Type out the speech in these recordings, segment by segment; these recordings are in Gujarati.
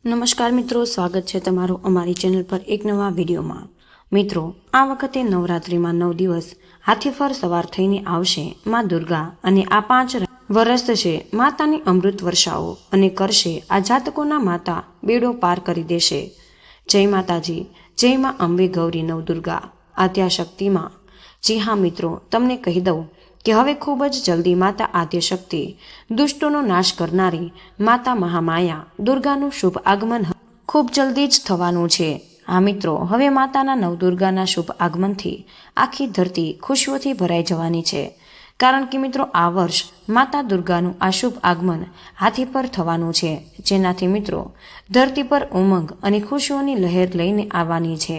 નમસ્કાર મિત્રો, સ્વાગત છે તમારું અમારી ચેનલ પર એક નવા વિડીયોમાં। મિત્રો, આ વખતે નવરાત્રિમાં 9 દિવસ હાથી પર સવાર થઈને આવશે માં દુર્ગા અને આ 5 વર્ષ છે માતાની અમૃત વર્ષાઓ અને કરશે આ જાતકોના માતા બેડો પાર કરી દેશે। જય માતાજી, જય માં અંબે ગૌરી નવદુર્ગા આદ્યાશક્તિમાં। જી હા મિત્રો, તમને કહી દઉં કે હવે ખૂબ જ જલ્દી માતા આદ્યશક્તિ દુષ્ટોનો નાશ કરનારી માતા મહામાયા દુર્ગાનું શુભ આગમન ખૂબ જલ્દી જ થવાનું છે। હા મિત્રો, હવે માતાના નવદુર્ગાના શુભ આગમનથી આખી ધરતી ખુશીઓથી ભરાઈ જવાની છે, કારણ કે મિત્રો આ વર્ષ માતા દુર્ગાનું આ શુભ આગમન હાથી પર થવાનું છે, જેનાથી મિત્રો ધરતી પર ઉમંગ અને ખુશીઓની લહેર લઈને આવવાની છે।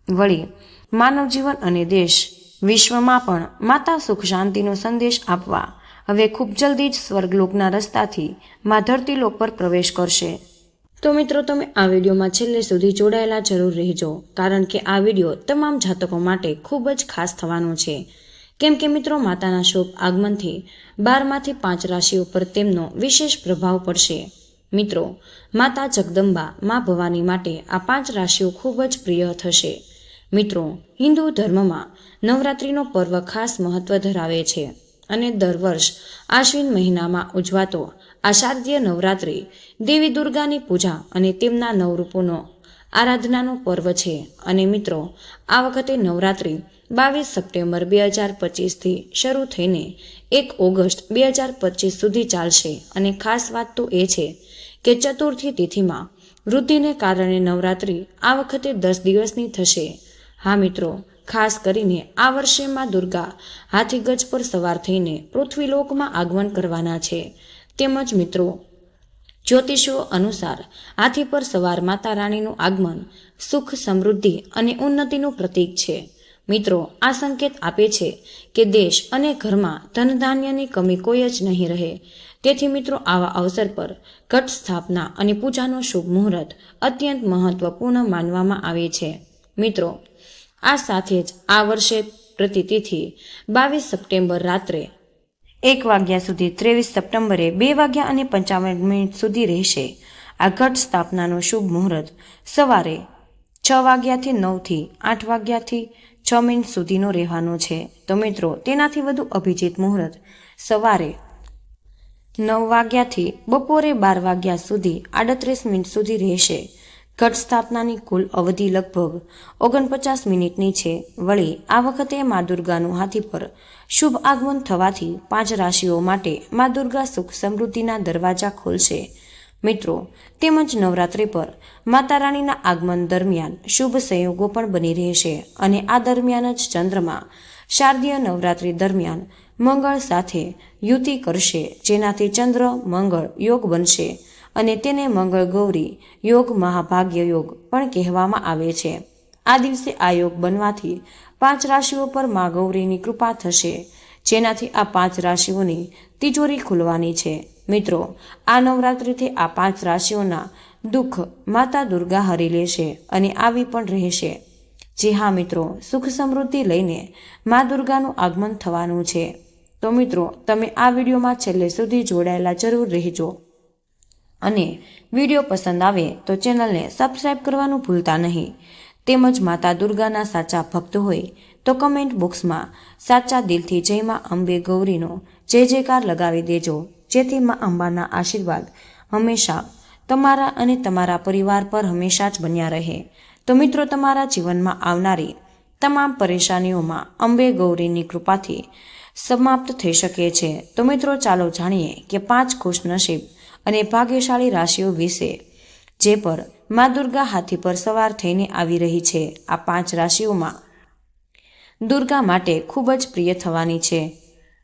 વળી માનવ જીવન અને દેશ વિશ્વમાં પણ માતા સુખ શાંતિનો સંદેશ આપવા હવે ખૂબ જલ્દી જ સ્વર્ગલોકના રસ્તાથી માં ધરતીલોક પર પ્રવેશ કરશે। તો મિત્રો, તમે આ વિડીયોમાં છેલ્લે સુધી જોડાયેલા જરૂર રહેજો, કારણ કે આ વિડીયો તમામ જાતકો માટે ખૂબ જ ખાસ થવાનો છે, કેમ કે મિત્રો માતાના શુભ આગમનથી 12માંથી 5 રાશિઓ પર તેમનો વિશેષ પ્રભાવ પડશે। મિત્રો, માતા જગદંબા મા ભવાની માટે આ 5 રાશિઓ ખૂબ જ પ્રિય થશે। મિત્રો, હિન્દુ ધર્મમાં નવરાત્રિનો પર્વ ખાસ મહત્વ ધરાવે છે અને દર વર્ષ આશ્વિન મહિનામાં ઉજવાતો આ શારદીય નવરાત્રિ દેવી દુર્ગાની પૂજા અને તેમના નવરૂપોનો આરાધનાનો પર્વ છે। અને મિત્રો, આ વખતે નવરાત્રિ 22 સપ્ટેમ્બર 2025થી શરૂ થઈને 1 ઓગસ્ટ 2025 સુધી ચાલશે અને ખાસ વાત તો એ છે કે ચતુર્થી તિથિમાં વૃદ્ધિને કારણે નવરાત્રિ આ વખતે 10 દિવસની થશે। હા મિત્રો, ખાસ કરીને આ વર્ષે માં દુર્ગા હાથી ગજ પર સવાર થઈને પૃથ્વીલોકમાં આગમન કરવાના છે। તેમજ મિત્રો, જ્યોતિષો અનુસાર હાથી પર સવાર માતા રાણીનું આગમન સુખ, સમૃદ્ધિ અને ઉન્નતિનું પ્રતીક છે। મિત્રો, આ સંકેત આપે છે કે દેશ અને ઘરમાં ધન ધાન્યની કમી કોઈ જ નહીં રહે। તેથી મિત્રો, આવા અવસર પર ઘટ સ્થાપના અને પૂજાનો શુભ મુહૂર્ત અત્યંત મહત્વપૂર્ણ માનવામાં આવે છે। મિત્રો, આ સાથે જ આ વર્ષે પ્રતિતિથિ 22 સપ્ટેમ્બર રાત્રે 1 વાગ્યા સુધી, 23 સપ્ટેમ્બરે 2 વાગ્યા અને 55 સુધી રહેશે। આ ઘટ સ્થાપનાનો શુભ મુહૂર્ત સવારે 6 વાગ્યાથી 9 થી 8 વાગ્યાથી 6 સુધીનો રહેવાનો છે। તો મિત્રો, તેનાથી વધુ અભિજીત મુહૂર્ત સવારે 9 વાગ્યાથી બપોરે 12 વાગ્યા સુધી 38 સુધી રહેશે। ઘટ સ્થાપનાની કુલ અવધિ લગભગ 49 મિનિટની છે। વળી આ વખતે મા દુર્ગાનું હાથી પર શુભ આગમન થવાથી 5 રાશિઓ માટે મા દુર્ગા સુખ સમૃદ્ધિના દરવાજા ખોલશે। મિત્રો, તેમજ નવરાત્રિ પર માતા રાણીના આગમન દરમિયાન શુભ સંયોગો પણ બની રહેશે અને આ દરમિયાન જ ચંદ્રમા શારદીય નવરાત્રિ દરમિયાન મંગળ સાથે યુતિ કરશે, જેનાથી ચંદ્ર મંગળ યોગ બનશે અને તેને મંગળ ગૌરી યોગ, મહાભાગ્ય યોગ પણ કહેવામાં આવે છે। આ દિવસે આ યોગ બનવાથી 5 રાશિઓ પર મા ગૌરીની કૃપા થશે, જેનાથી આ 5 રાશિઓની તિજોરી ખુલવાની છે। મિત્રો, આ નવરાત્રિથી આ 5 રાશિઓના દુઃખ માતા દુર્ગા હરી લેશે અને આવી પણ રહેશે। જી હા મિત્રો, સુખ સમૃદ્ધિ લઈને મા દુર્ગાનું આગમન થવાનું છે। તો મિત્રો, તમે આ વિડીયોમાં છેલ્લે સુધી જોડાયેલા જરૂર રહેજો અને વિડીયો પસંદ આવે તો ચેનલને સબસ્ક્રાઇબ કરવાનું ભૂલતા નહીં। તેમજ માતા દુર્ગાના સાચા ભક્ત હોય તો કમેન્ટ બોક્સમાં સાચા દિલથી જય માં અંબે ગૌરીનો જય જયકાર લગાવી દેજો, જેથી માં અંબાના આશીર્વાદ હંમેશા તમારા અને તમારા પરિવાર પર હંમેશા જ બન્યા રહે। તો મિત્રો, તમારા જીવનમાં આવનારી તમામ પરેશાનીઓમાં અંબે ગૌરીની કૃપાથી સમાપ્ત થઈ શકે છે। તો મિત્રો, ચાલો જાણીએ કે 5 ખુશનસીબ અને ભાગ્યશાળી રાશિઓ વિશે, જે પર મા દુર્ગા હાથી પર સવાર થઈને આવી રહી છે। આ 5 રાશિઓમાં દુર્ગા માટે ખૂબ જ પ્રિય થવાની છે।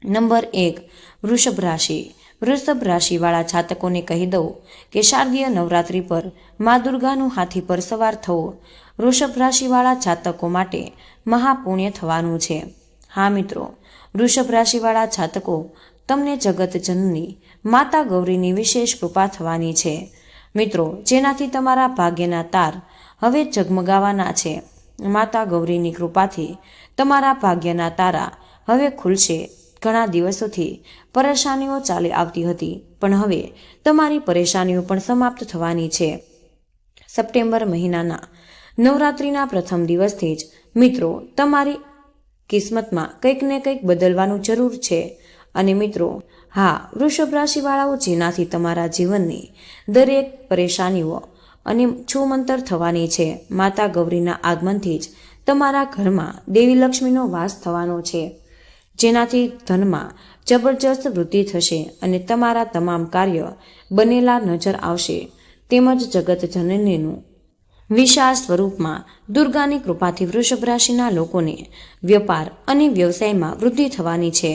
નંબર 1, વૃષભ રાશિ। વૃષભ રાશિવાળા જાતકોને કહી દઉં કે શારદીય નવરાત્રિ પર મા દુર્ગાનું હાથી પર સવાર થવું વૃષભ રાશિવાળા જાતકો માટે મહાપુણ્ય થવાનું છે। હા મિત્રો, વૃષભ રાશિવાળા જાતકો, તમને જગત જનની માતા ગૌરીની વિશેષ કૃપા થવાની છે મિત્રો, જેનાથી તમારા ભાગ્યના તાર હવે ઝગમગાવાના છે। માતા ગૌરીની કૃપાથી તમારા ભાગ્યના તારા હવે ખુલશે ઘણા દિવસોથી પરેશાનીઓ ચાલી આવતી હતી, પણ હવે તમારી પરેશાનીઓ પણ સમાપ્ત થવાની છે. સપ્ટેમ્બર મહિનાના નવરાત્રિના પ્રથમ દિવસથી જ મિત્રો તમારી કિસ્મતમાં કંઈક ને કંઈક બદલવાનું જરૂર છે. અને મિત્રો, હા, વૃષભ રાશિવાળાઓ, જેનાથી તમારા જીવનની દરેક પરેશાનીઓ અને છૂમંતર થવાની છે. માતા ગૌરીના આગમનથી જ તમારા ઘરમાં દેવી લક્ષ્મીનો વાસ થવાનો છે, જેનાથી ધનમાં જબરજસ્ત વૃદ્ધિ થશે અને તમારા તમામ કાર્ય બનેલા નજર આવશે. તેમજ જગત જનનીનું વિશાળ સ્વરૂપમાં દુર્ગાની કૃપાથી વૃષભ રાશિના લોકોને વ્યાપાર અને વ્યવસાયમાં વૃદ્ધિ થવાની છે.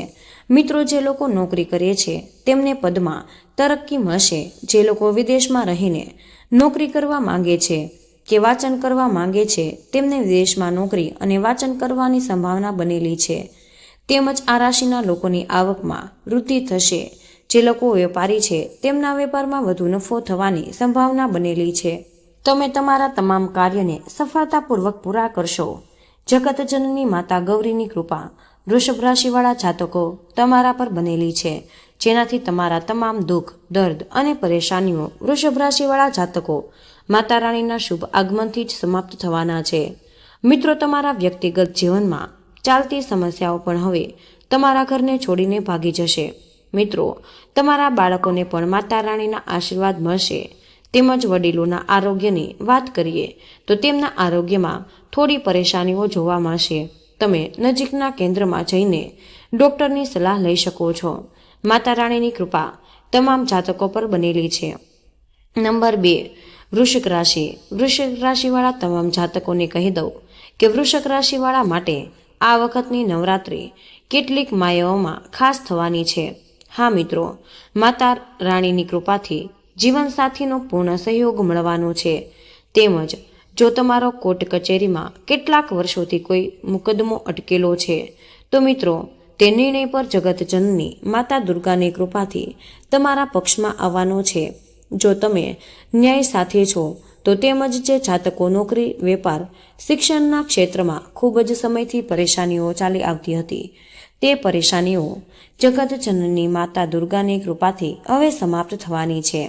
મિત્રો, જે લોકો નોકરી કરે છે તેમને પદમાં તરક્કી મળશે. જે લોકો વિદેશમાં રહીને નોકરી કરવા માંગે છે કે વાંચન કરવા માંગે છે, તેમને વિદેશમાં નોકરી અને વાંચન કરવાની સંભાવના બનેલી છે. તેમજ આ રાશિના લોકોની આવકમાં વૃદ્ધિ થશે. જે લોકો વેપારી છે તેમના વેપારમાં વધુ નફો થવાની સંભાવના બનેલી છે. તમે તમારા તમામ કાર્યને સફળતાપૂર્વક પૂરા કરશો. જગતજનની માતા ગૌરીની કૃપા વૃષભ રાશિવાળા જાતકો તમારા પર બનેલી છે, જેનાથી તમારા તમામ દુઃખ, દર્દ અને પરેશાનીઓ વૃષભ રાશિવાળા જાતકો માતા રાણીના શુભ આગમનથી જ સમાપ્ત થવાના છે. મિત્રો, તમારા વ્યક્તિગત જીવનમાં ચાલતી સમસ્યાઓ પણ હવે તમારા ઘરને છોડીને ભાગી જશે. મિત્રો, તમારા બાળકોને પણ માતા રાણીના આશીર્વાદ મળશે. તેમજ વડીલોના આરોગ્યની વાત કરીએ તો તેમના આરોગ્યમાં થોડી પરેશાનીઓ જોવા મળશે. તમે નજીકના કેન્દ્રમાં જઈને ડૉક્ટરની સલાહ લઈ શકો છો. માતા રાણીની કૃપા તમામ જાતકો પર બનેલી છે. નંબર 2, વૃશ્ચિક રાશિ. વૃશ્ચિક રાશિવાળા તમામ જાતકોને કહી દઉં કે વૃશ્ચિક રાશિવાળા માટે આ વખતની નવરાત્રિ કેટલીક માયાઓમાં ખાસ થવાની છે. હા મિત્રો, માતા રાણીની કૃપાથી જીવનસાથીનો પૂર્ણ સહયોગ મળવાનો છે. તેમજ જો તમારો કોર્ટ કચેરીમાં કેટલાક વર્ષોથી કોઈ મુકદ્દમો અટકેલો છે તો મિત્રો, તે નિર્ણય પર જગતજનની માતા દુર્ગાની કૃપાથી તમારા પક્ષમાં આવવાનો છે. જો તમે ન્યાય સાથે છો તો તેમજ જે જાતકો નોકરી, વેપાર, શિક્ષણના ક્ષેત્રમાં ખૂબ જ સમયથી પરેશાનીઓ ચાલી આવતી હતી, તે પરેશાનીઓ જગતજનની માતા દુર્ગાની કૃપાથી હવે સમાપ્ત થવાની છે.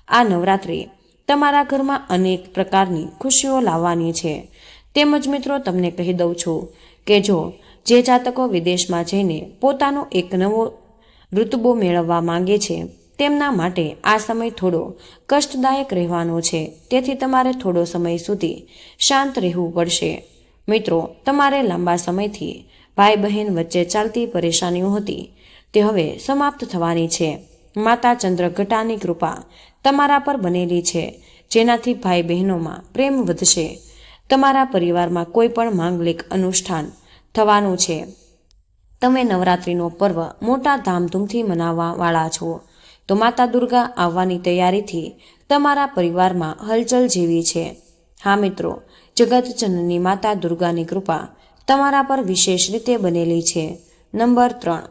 આ નવરાત્રિ તમારા ઘરમાં અનેક પ્રકારની ખુશીઓ લાવવાની છે. તેમજ મિત્રો, તમને કહી દઉં છું કે જો જે જાતકો વિદેશમાં જઈને પોતાનો એક નવો ઋતબો મેળવવા માંગે છે, તેમના માટે આ સમય થોડો કષ્ટદાયક રહેવાનો છે. તેથી તમારે થોડો સમય સુધી શાંત રહેવું પડશે. મિત્રો, તમારે લાંબા સમયથી ભાઈ બહેન વચ્ચે ચાલતી પરેશાનીઓ હતી, તે હવે સમાપ્ત થવાની છે. માતા ચંદ્રઘટાની કૃપા તમારા પર બનેલી છે, જેનાથી ભાઈ બહેનોમાં પ્રેમ વધશે. તમારા પરિવારમાં કોઈ પણ માંગલિક અનુષ્ઠાન થવાનું છે. તમે નવરાત્રિનો પર્વ મોટા ધામધૂમથી મનાવવા વાળા છો, તો માતા દુર્ગા આવવાની તૈયારીથી તમારા પરિવારમાં હલચલ જેવી છે. હા મિત્રો, જગતજનની માતા દુર્ગાની કૃપા તમારા પર વિશેષ રીતે બનેલી છે. નંબર 3,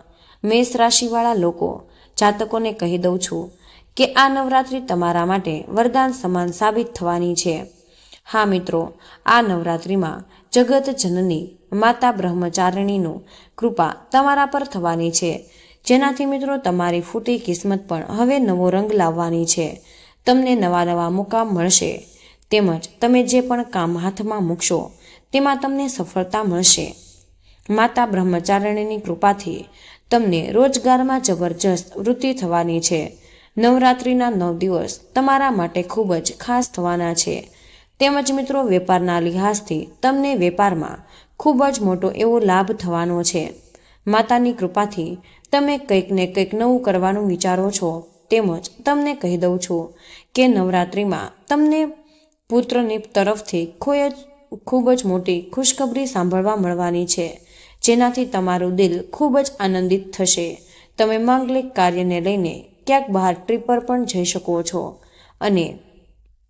મેષ રાશિવાળા લોકો જાતકોને કહી દઉં છું કે આ નવરાત્રિ તમારા માટે વરદાન સમાન સાબિત થવાની છે. હા મિત્રો, આ નવરાત્રિમાં જગતજનની માતા બ્રહ્મચારિણીનું કૃપા તમારા પર થવાની છે, જેનાથી મિત્રો તમારી ફૂટી કિસ્મત પણ હવે નવો રંગ લાવવાની છે. તમને નવા નવા મુકામ મળશે. તેમજ તમે જે પણ કામ હાથમાં મૂકશો તેમાં તમને સફળતા મળશે. માતા બ્રહ્મચારિણીની કૃપાથી તમને રોજગારમાં જબરજસ્ત વૃદ્ધિ થવાની છે. નવરાત્રિના 9 દિવસ તમારા માટે ખૂબ જ ખાસ થવાના છે. તેમજ મિત્રો, વેપારના લિહાઝથી તમને વેપારમાં ખૂબ જ મોટો એવો લાભ થવાનો છે. માતાની કૃપાથી તમે કંઈક ને કંઈક નવું કરવાનું વિચારો છો. તેમજ તમને કહી દઉં છું કે નવરાત્રિમાં તમને પુત્રની તરફથી ખૂબ જ મોટી ખુશખબરી સાંભળવા મળવાની છે, જેનાથી તમારું દિલ ખૂબ જ આનંદિત થશે. તમે માંગલિક કાર્યને લઈને ક્યાંક બહાર ટ્રીપ પર પણ જઈ શકો છો અને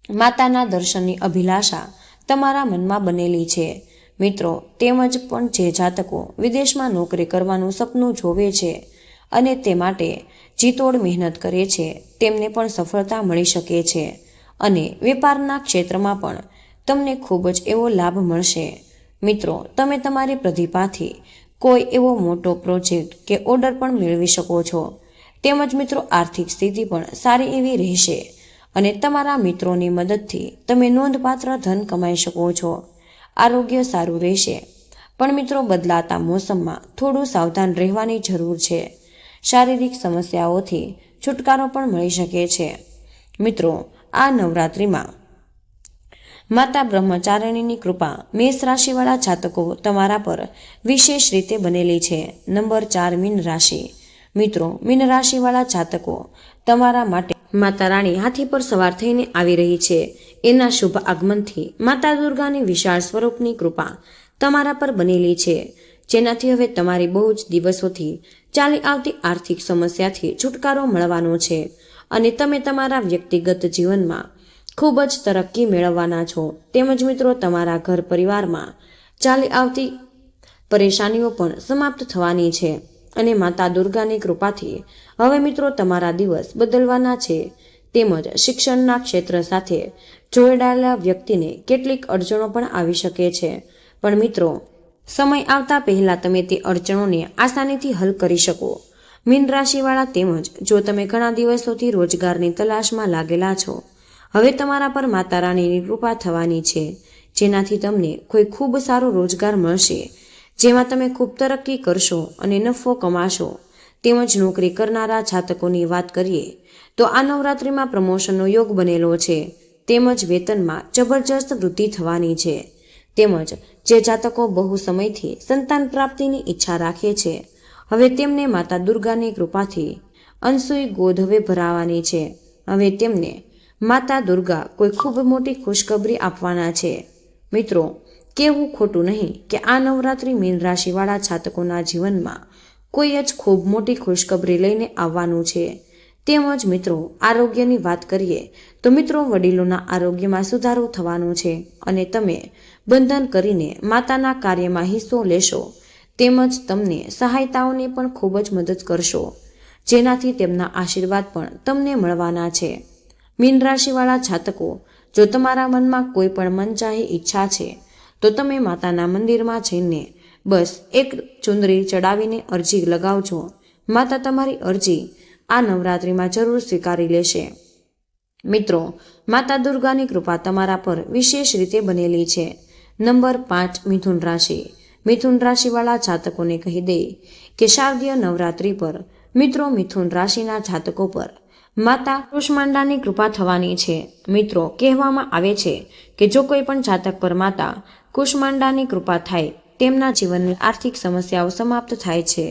માતાના દર્શનની અભિલાષા તમારા મનમાં બનેલી છે. મિત્રો, તેમજ પણ જે જાતકો વિદેશમાં નોકરી કરવાનું સપનું જોવે છે અને તે માટે જીતોડ મહેનત કરે છે, તેમને પણ સફળતા મળી શકે છે અને વેપારના ક્ષેત્રમાં પણ તમને ખૂબ જ એવો લાભ મળશે. મિત્રો, તમે તમારી પ્રતિભાથી કોઈ એવો મોટો પ્રોજેક્ટ કે ઓર્ડર પણ મેળવી શકો છો. તેમજ મિત્રો આર્થિક સ્થિતિ પણ સારી એવી રહેશે અને તમારા મિત્રોની મદદથી તમે નોંધપાત્ર ધન કમાઈ શકો છો. આરોગ્ય સારું રહેશે, પણ મિત્રો બદલાતા મોસમમાં થોડું સાવધાન રહેવાની જરૂર છે. શારીરિક સમસ્યાઓથી છુટકારો પણ મળી શકે છે. મિત્રો, આ નવરાત્રિમાં માતા બ્રહ્મચારિણીની કૃપા મેષ રાશિવાળા જાતકો તમારા પર વિશેષ રીતે બનેલી છે. નંબર 4 મીન રાશિ. મિત્રો, મીન રાશિવાળા જાતકો તમારા માટે માતા રાણી હાથી પર સવાર થઈને આવી રહી છે. એના શુભ આગમનથી માતા દુર્ગાની વિશાળ સ્વરૂપની કૃપા તમારા પર બનેલી છે, જેનાથી હવે તમારી બહુ જ દિવસોથી ચાલી આવતી આર્થિક સમસ્યાથી છુટકારો મળવાનો છે અને તમે તમારા વ્યક્તિગત જીવનમાં ખૂબ જ તરક્કી મેળવવાના છો. તેમજ મિત્રો તમારા ઘર પરિવારમાં ચાલી આવતી પરેશાનીઓ પણ સમાપ્ત થવાની છે અને માતા દુર્ગાની કૃપાથી હવે મિત્રો તમારા દિવસ બદલવાના છે. તેમજ શિક્ષણના ક્ષેત્ર સાથે જોડાયેલા વ્યક્તિને કેટલીક અડચણો પણ આવી શકે છે, પણ મિત્રો સમય આવતા પહેલા તમે તે અડચણોને આસાનીથી હલ કરી શકો. મીન રાશિવાળા તેમજ જો તમે ઘણા દિવસોથી રોજગારની તલાશમાં લાગેલા છો, હવે તમારા પર માતા રાણીની કૃપા થવાની છે, જેનાથી તમને કોઈ ખૂબ સારો રોજગાર મળશે, જેમાં તમે ખૂબ તરક્કી કરશો અને નફો કમાશો. તેમજ નોકરી કરનારા જાતકોની વાત કરીએ તો આ નવરાત્રિમાં પ્રમોશનનો યોગ બનેલો છે. તેમજ વેતનમાં જબરજસ્ત વૃદ્ધિ થવાની છે. તેમજ જે જાતકો બહુ સમયથી સંતાન પ્રાપ્તિની ઈચ્છા રાખે છે, હવે તેમને માતા દુર્ગાની કૃપાથી અનસૂઈ ગોદ હવે ભરાવાની છે. હવે તેમને માતા દુર્ગા કોઈ ખૂબ મોટી ખુશખબરી આપવાના છે. મિત્રો, કહેવું ખોટું નહીં કે આ નવરાત્રિ મીન રાશિવાળા જાતકોના જીવનમાં કોઈ જ ખૂબ મોટી ખુશખબરી લઈને આવવાનું છે. તેમજ મિત્રો આરોગ્યની વાત કરીએ તો મિત્રો વડીલોના આરોગ્યમાં સુધારો થવાનો છે અને તમે બંધન કરીને માતાના કાર્યમાં હિસ્સો લેશો. તેમજ તમને સહાયતાઓની પણ ખૂબ જ મદદ કરશો, જેનાથી તેમના આશીર્વાદ પણ તમને મળવાના છે. મીન રાશિવાળા જાતકો, જો તમારા મનમાં કોઈ પણ મનચાહી ઈચ્છા છે તો તમે માતાના મંદિરમાં જઈને બસ એક ચુંદડી ચડાવીને અરજી લગાવજો. માતા તમારી અરજી આ નવરાત્રિમાં જરૂર સ્વીકારી લેશે. મિત્રો, માતા દુર્ગાની કૃપા તમારા પર વિશેષ રીતે બનેલી છે. નંબર 5 મિથુન રાશિ. મિથુન રાશિવાળા જાતકોને કહી દે કે શારદીય નવરાત્રિ પર મિત્રો મિથુન રાશિના જાતકો પર માતા કુષ્માંડાની કૃપા થવાની છે. મિત્રો, કહેવામાં આવે છે કે જો કોઈ પણ જાતક પર માતા કુષ્માંડાની કૃપા થાય, તેમના જીવનની આર્થિક સમસ્યાઓ સમાપ્ત થાય છે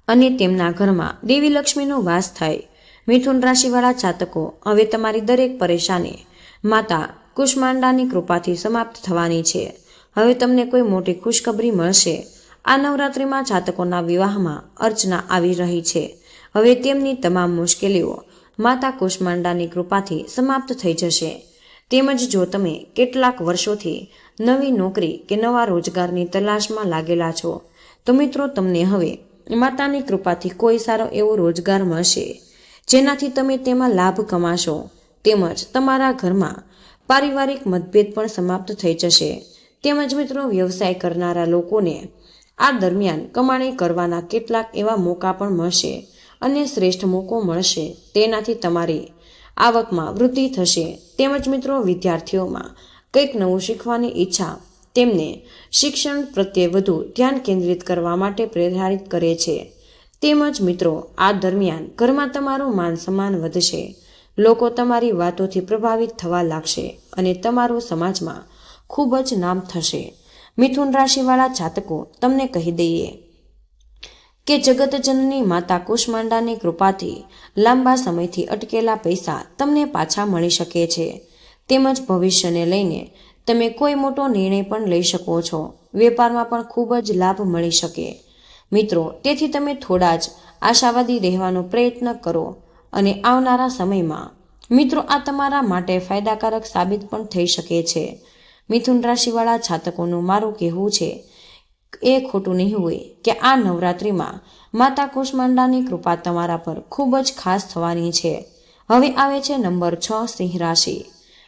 અને તેમના ઘરમાં દેવી લક્ષ્મીનો વાસ થાય. મિથુન રાશિવાળા જાતકો, હવે તમારી દરેક પરેશાની માતા કુષ્માંડાની કૃપાથી સમાપ્ત થવાની છે. હવે તમને કોઈ મોટી ખુશખબરી મળશે. આ નવરાત્રિમાં જાતકોના વિવાહમાં અર્ચના આવી રહી છે. હવે તેમની તમામ મુશ્કેલીઓ માતા કુષ્માંડાની કૃપાથી સમાપ્ત થઈ જશે. તેમજ જો તમે કેટલાક વર્ષોથી નવી નોકરી કે નવા રોજગારની તલાશમાં લાગેલા છો, તો મિત્રો તમને હવે માતાની કૃપાથી કોઈ સારો એવો રોજગાર મળશે, જેનાથી તમે તેમાં લાભ કમાશો. તેમજ તમારા ઘરમાં પારિવારિક મતભેદ પણ સમાપ્ત થઈ જશે. તેમજ મિત્રો વ્યવસાય કરનારા લોકોને આ દરમિયાન કમાણી કરવાના કેટલાક એવા મોકા પણ મળશે અને શ્રેષ્ઠ મોકો મળશે. તેનાથી તમારી આવકમાં વૃદ્ધિ થશે. તેમજ મિત્રો વિદ્યાર્થીઓમાં કંઈક નવું શીખવાની ઈચ્છા તેમને શિક્ષણ પ્રત્યે વધુ ધ્યાન કેન્દ્રિત કરવા માટે પ્રેરિત કરે છે. તેમજ મિત્રો આ દરમિયાન ઘરમાં તમારું માન સન્માન વધશે. લોકો તમારી વાતોથી પ્રભાવિત થવા લાગશે અને તમારું સમાજમાં ખૂબ જ નામ થશે. મિથુન રાશિવાળા જાતકો, તમને કહી દઈએ કે જગતજનની માતા કુષ્માંડાની કૃપાથી લાંબા સમયથી અટકેલા પૈસા તમને પાછા મળી શકે છે. તેમજ ભવિષ્યને લઈને તમે કોઈ મોટો નિર્ણય પણ લઈ શકો છો. વેપારમાં પણ ખૂબ જ લાભ મળી શકે. મિત્રો, તેથી તમે થોડા જ આશાવાદી રહેવાનો પ્રયત્ન કરો અને આવનારા સમયમાં મિત્રો આ તમારા માટે ફાયદાકારક સાબિત પણ થઈ શકે છે. મિથુન રાશિવાળા જાતકોનું મારું કહેવું છે એ ખોટું નહીં હોય કે આ નવરાત્રિમાં માતા કુષ્માંડાની કૃપા તમારા પર ખૂબ જ ખાસ થવાની છે. હવે આવે છે નંબર 6 સિંહ રાશિ.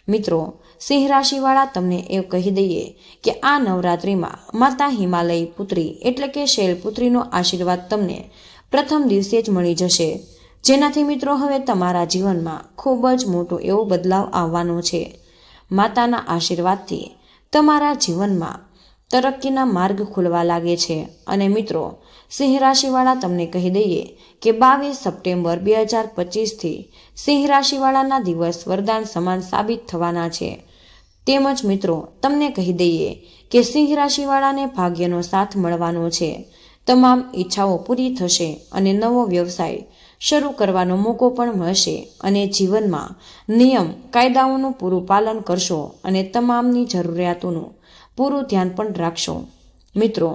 મિત્રો, સિંહ રાશિવાળા તમને એવું કહી દઈએ કે આ નવરાત્રિમાં માતા હિમાલય પુત્રી એટલે કે શૈલપુત્રીનો આશીર્વાદ તમને પ્રથમ દિવસે જ મળી જશે, જેનાથી મિત્રો હવે તમારા જીવનમાં ખૂબ જ મોટો એવો બદલાવ આવવાનો છે. માતાના આશીર્વાદથી તમારા જીવનમાં તરક્કીના માર્ગ ખુલવા લાગે છે. અને મિત્રો, સિંહ રાશિવાળા તમને કહી દઈએ કે 22 સપ્ટેમ્બર 2025થી સિંહ રાશિવાળાના દિવસ વરદાન સમાન સાબિત થવાના છે. તેમજ મિત્રો, તમને કહી દઈએ કે સિંહ રાશિવાળાને ભાગ્યનો સાથ મળવાનો છે. તમામ ઈચ્છાઓ પૂરી થશે અને નવો વ્યવસાય શરૂ કરવાનો મોકો પણ મળશે. અને જીવનમાં નિયમ કાયદાઓનું પૂરું પાલન કરશો અને તમામની જરૂરિયાતોનું પૂરું ધ્યાન પણ રાખશો. મિત્રો,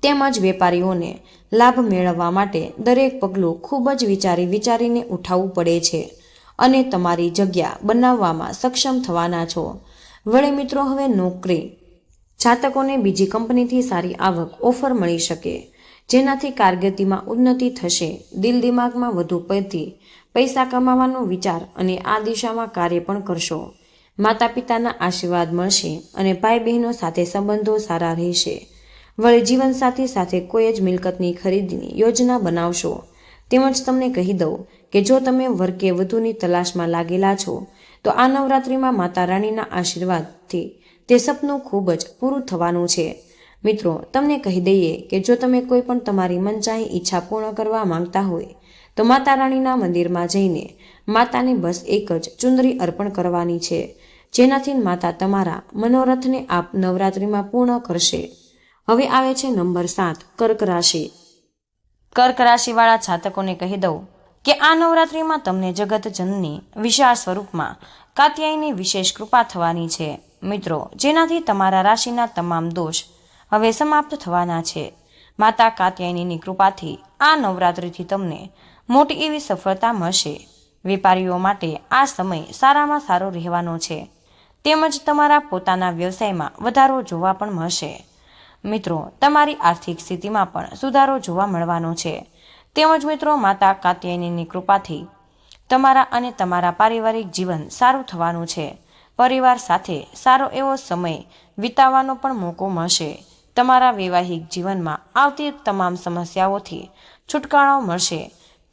તેમજ વેપારીઓને લાભ મેળવવા માટે દરેક પગલું ખૂબ જ વિચારીને ઉઠાવવું પડે છે અને તમારી જગ્યા બનાવવામાં સક્ષમ થવાના છો. વળી મિત્રો, હવે નોકરી જાતકોને બીજી કંપનીથી સારી આવક ઓફર મળી શકે, જેનાથી કારકિર્દીમાં ઉન્નતિ થશે. દિલ દિમાગમાં વધુ પડતી પૈસા કમાવાનો વિચાર અને આ દિશામાં કાર્ય પણ કરશો. માતા પિતાના આશીર્વાદ મળશે અને ભાઈ બહેનો સાથે સંબંધો સારા રહેશે. વળી જીવનસાથી સાથે કોઈ જ મિલકતની ખરીદીની યોજના બનાવશો. તેમજ તમને કહી દઉં કે જો તમે વર કે વધુની તલાશમાં લાગેલા છો તો આ નવરાત્રિમાં માતા રાણીના આશીર્વાદથી તે સપનું ખૂબ જ પૂરું થવાનું છે. મિત્રો, તમને કહી દઈએ કે જો તમે કોઈ પણ તમારી મનચાહી ઈચ્છા પૂર્ણ કરવા માંગતા હોય તો માતા રાણીના મંદિરમાં જઈને માતાને બસ એક જ ચુંદરી અર્પણ કરવાની છે, જેનાથી માતા તમારા મનોરથને આપ નવરાત્રિમાં પૂર્ણ કરશે. હવે આવે છે નંબર 7, કર્ક રાશિ. કર્ક રાશિવાળા જાતકોને કહી દઉં કે આ નવરાત્રિમાં તમને જગત જનની વિશાળ સ્વરૂપમાં કાત્યાયની વિશેષ કૃપા થવાની છે. મિત્રો, જેનાથી તમારા રાશિના તમામ દોષ હવે સમાપ્ત થવાના છે. માતા કાત્યાયનીની કૃપાથી આ નવરાત્રિથી તમને મોટી એવી સફળતા મળશે. વેપારીઓ માટે આ સમય સારામાં સારો રહેવાનો છે. તેમજ તમારા પોતાના વ્યવસાયમાં વધારો જોવા પણ મળશે. મિત્રો, તમારી આર્થિક સ્થિતિમાં પણ સુધારો જોવા મળવાનો છે. તેમજ મિત્રો, માતા કાત્યાયનીની કૃપાથી તમારા અને તમારા પારિવારિક જીવન સારું થવાનું છે. પરિવાર સાથે સારો એવો સમય વિતાવવાનો પણ મોકો મળશે. તમારા વૈવાહિક જીવનમાં આવતી તમામ સમસ્યાઓથી છુટકારો મળશે.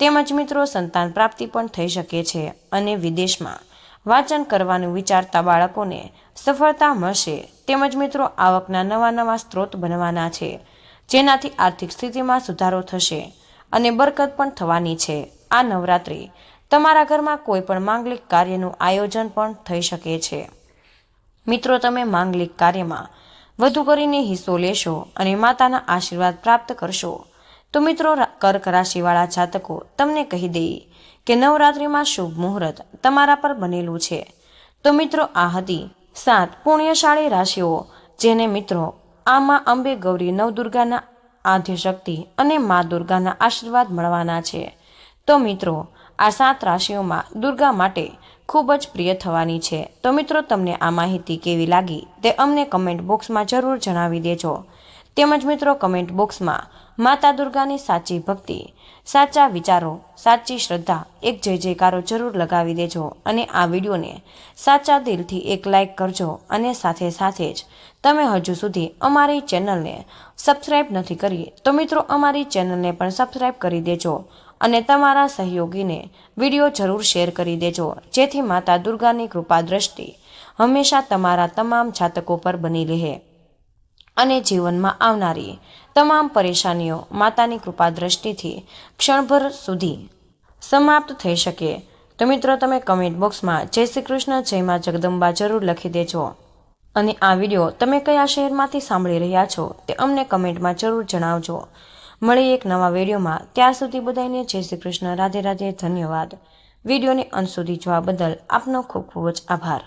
તેમજ મિત્રો, સંતાન પ્રાપ્તિ પણ થઈ શકે છે અને વિદેશમાં વાંચન કરવાનું વિચારતા બાળકોને સફળતા મળશે. તેમજ મિત્રો, આવકના નવા સ્ત્રોત બનવાના છે, જેનાથી આર્થિક સ્થિતિમાં સુધારો થશે અને બરકત પણ થવાની છે. આ નવરાત્રિ તમારા ઘરમાં કોઈ પણ માંગલિક કાર્યનું આયોજન પણ થઈ શકે છે. મિત્રો, તમે માંગલિક કાર્યમાં વધુ કરીને હિસ્સો લેશો અને માતાના આશીર્વાદ પ્રાપ્ત કરશો. તો મિત્રો, કર્ક રાશિવાળા જાતકો તમને કહી દઈએ કે નવરાત્રિમાં શુભ મુહૂર્ત તમારા પર બનેલું છે. તો મિત્રો, આ હતી 7 પુણ્યશાળી રાશિઓ, જેને મિત્રો આમાં અંબે ગૌરી નવદુર્ગાના આદ્યશક્તિ અને મા દુર્ગાના આશીર્વાદ મળવાના છે. તો મિત્રો, આ 7 રાશિઓમાં દુર્ગા માટે ખૂબ જ પ્રિય થવાની છે. તો મિત્રો, તમને આ માહિતી કેવી લાગી તે અમને કમેન્ટ બોક્સમાં જરૂર જણાવી દેજો. તેમજ મિત્રો, કમેન્ટ બોક્સમાં માતા દુર્ગાની સાચી ભક્તિ, સાચા વિચારો, સાચી શ્રદ્ધા, એક જય જયકારો જરૂર લગાવી દેજો. અને આ વિડીયોને સાચા દિલથી એક લાઈક કરજો. અને સાથે સાથે જ તમે હજુ સુધી અમારી ચેનલને સબસ્ક્રાઈબ નથી કરી તો મિત્રો, અમારી ચેનલને પણ સબસ્ક્રાઈબ કરી દેજો અને તમારા સહયોગીને વિડીયો જરૂર શેર કરી દેજો, જેથી માતા દુર્ગાની કૃપા દ્રષ્ટિ હંમેશા તમારા તમામ જાતકો પર બની રહે અને જીવનમાં આવનારી તમામ પરેશાનીઓ માતાની કૃપા દ્રષ્ટિથી ક્ષણભર સુધી સમાપ્ત થઈ શકે. તો મિત્રો, તમે કમેન્ટ બોક્સમાં જય શ્રી કૃષ્ણ, જય મા જગદંબા જરૂર લખી દેજો. અને આ વિડીયો તમે કયા શહેરમાંથી સાંભળી રહ્યા છો તે અમને કમેન્ટમાં જરૂર જણાવજો. મળી એક નવા વિડીયોમાં. ત્યાર સુધી બધાને જય શ્રી કૃષ્ણ, રાધે રાધે, ધન્યવાદ. વિડીયોને અંત સુધી જોવા બદલ આપનો ખૂબ ખૂબ જ આભાર.